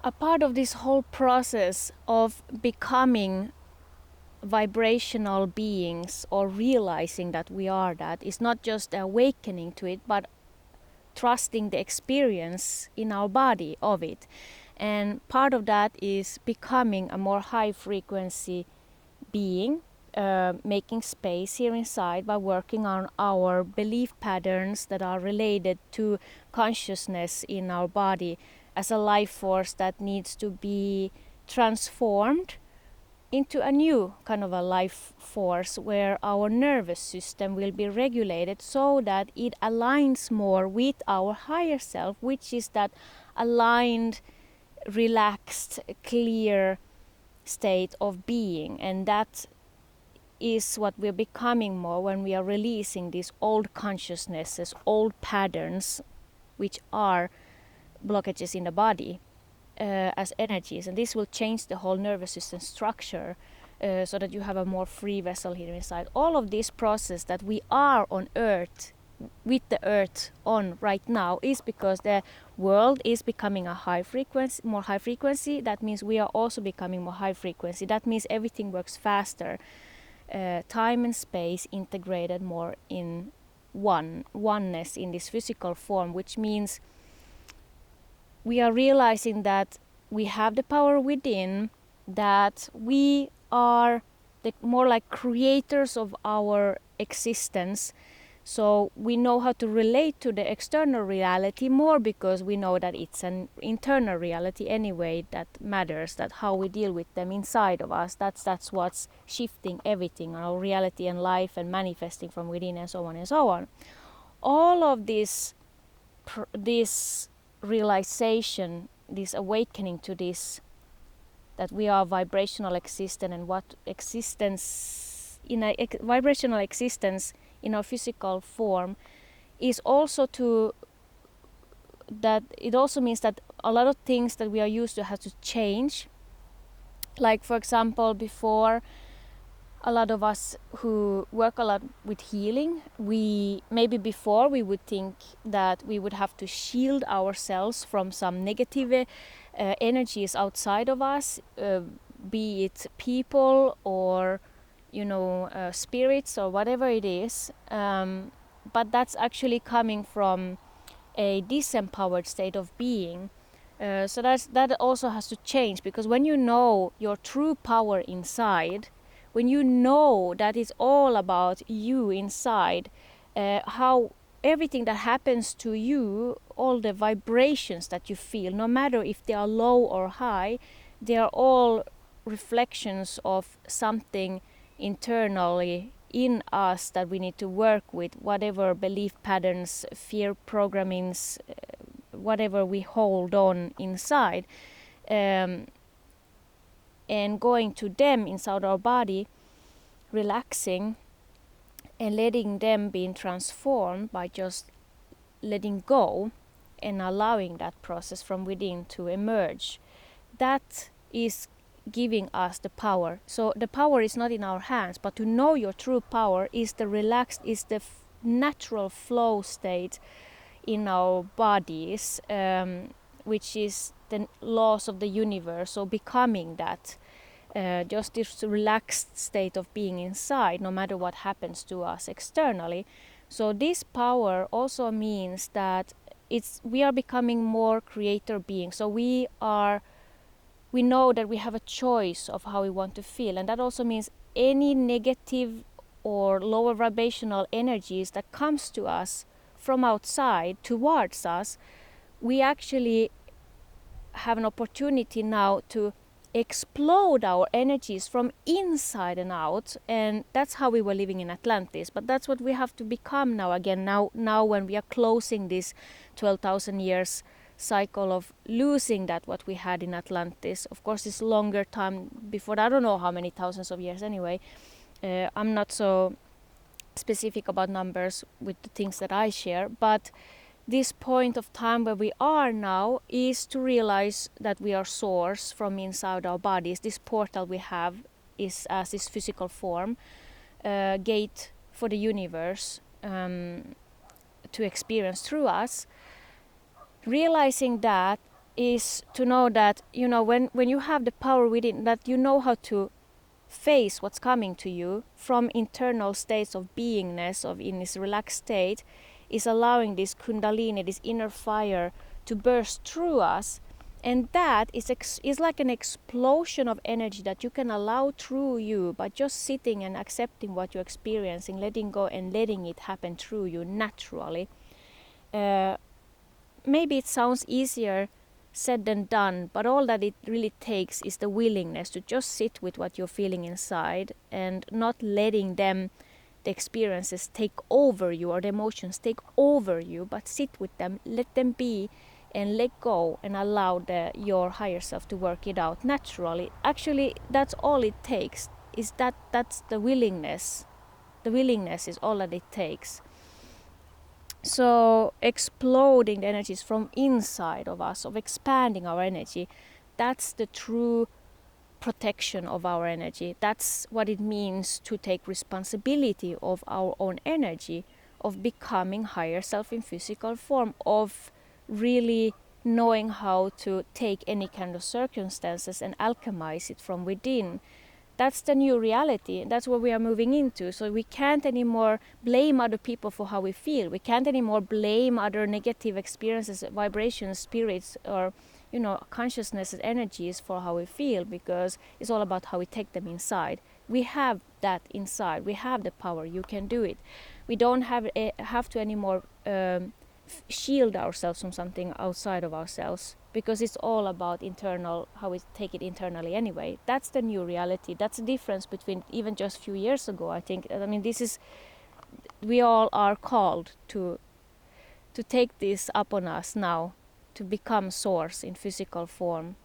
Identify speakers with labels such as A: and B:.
A: a part of this whole process of becoming vibrational beings or realizing that we are that is not just awakening to it, but trusting the experience in our body of it. And part of that is becoming a more high frequency being, making space here inside by working on our belief patterns that are related to consciousness in our body as a life force that needs to be transformed into a new kind of a life force where our nervous system will be regulated so that it aligns more with our higher self, which is that aligned, relaxed, clear state of being. And that is what we're becoming more when we are releasing these old consciousnesses, old patterns, which are blockages in the body. As energies, and this will change the whole nervous system structure so that you have a more free vessel here inside. All of this process that we are on earth, with the earth on right now, is because the world is becoming a high frequency, more high frequency. That means we are also becoming more high frequency. That means everything works faster. Time and space integrated more in oneness in this physical form, which means we are realizing that we have the power within, that we are more like creators of our existence. So we know how to relate to the external reality more because we know that it's an internal reality anyway that matters, that how we deal with them inside of us, that's what's shifting everything, our reality and life and manifesting from within and so on and so on. All of this realization, this awakening to this, that we are vibrational existence, and what existence in a vibrational existence in our physical form is also to that it also means that a lot of things that we are used to have to change. Like for example, before, a lot of us who work a lot with healing, maybe before we would think that we would have to shield ourselves from some negative energies outside of us, be it people or spirits or whatever it is. But that's actually coming from a disempowered state of being. So that also has to change, because when you know your true power inside, when you know that it's all about you inside, how everything that happens to you, all the vibrations that you feel, no matter if they are low or high, they are all reflections of something internally in us that we need to work with, whatever belief patterns, fear programmings, whatever we hold on inside. And going to them inside our body, relaxing and letting them being transformed by just letting go and allowing that process from within to emerge. That is giving us the power. So the power is not in our hands, but to know your true power is the relaxed, is the natural flow state in our bodies, which is the laws of the universe. So becoming that, just this relaxed state of being inside, no matter what happens to us externally. So this power also means that we are becoming more creator beings. So we know that we have a choice of how we want to feel, and that also means any negative or lower vibrational energies that comes to us from outside towards us, we actually have an opportunity now to explode our energies from inside and out. And that's how we were living in Atlantis, but that's what we have to become now again, now when we are closing this 12,000 years cycle of losing that what we had in Atlantis. Of course, it's longer time before, I don't know how many thousands of years anyway. I'm not so specific about numbers with the things that I share, but this point of time where we are now is to realize that we are source from inside our bodies. This portal we have is as this physical form, gate for the universe to experience through us. Realizing that is to know that, you know, when you have the power within, that you know how to face what's coming to you from internal states of beingness, of in this relaxed state, is allowing this kundalini, this inner fire, to burst through us. And that is like an explosion of energy that you can allow through you by just sitting and accepting what you're experiencing, letting go and letting it happen through you naturally. Maybe it sounds easier said than done, but all that it really takes is the willingness to just sit with what you're feeling inside and not letting them, the experiences, take over you, or the emotions take over you, but sit with them, let them be, and let go and allow your higher self to work it out naturally. Actually, that's all it takes, is that's the willingness. The willingness is all that it takes. So exploding the energies from inside of us, of expanding our energy, that's the true protection of our energy. That's what it means to take responsibility of our own energy, of becoming higher self in physical form, of really knowing how to take any kind of circumstances and alchemize it from within. That's the new reality. That's what we are moving into. So we can't anymore blame other people for how we feel. We can't anymore blame other negative experiences, vibrations, spirits, or, you know, consciousness energies for how we feel, because it's all about how we take them inside. We have that inside. We have the power. You can do it. We don't have to anymore shield ourselves from something outside of ourselves, because it's all about internal, how we take it internally anyway. That's the new reality. That's the difference between even just a few years ago, I think. I mean, this is, we all are called to take this upon us now, to become source in physical form,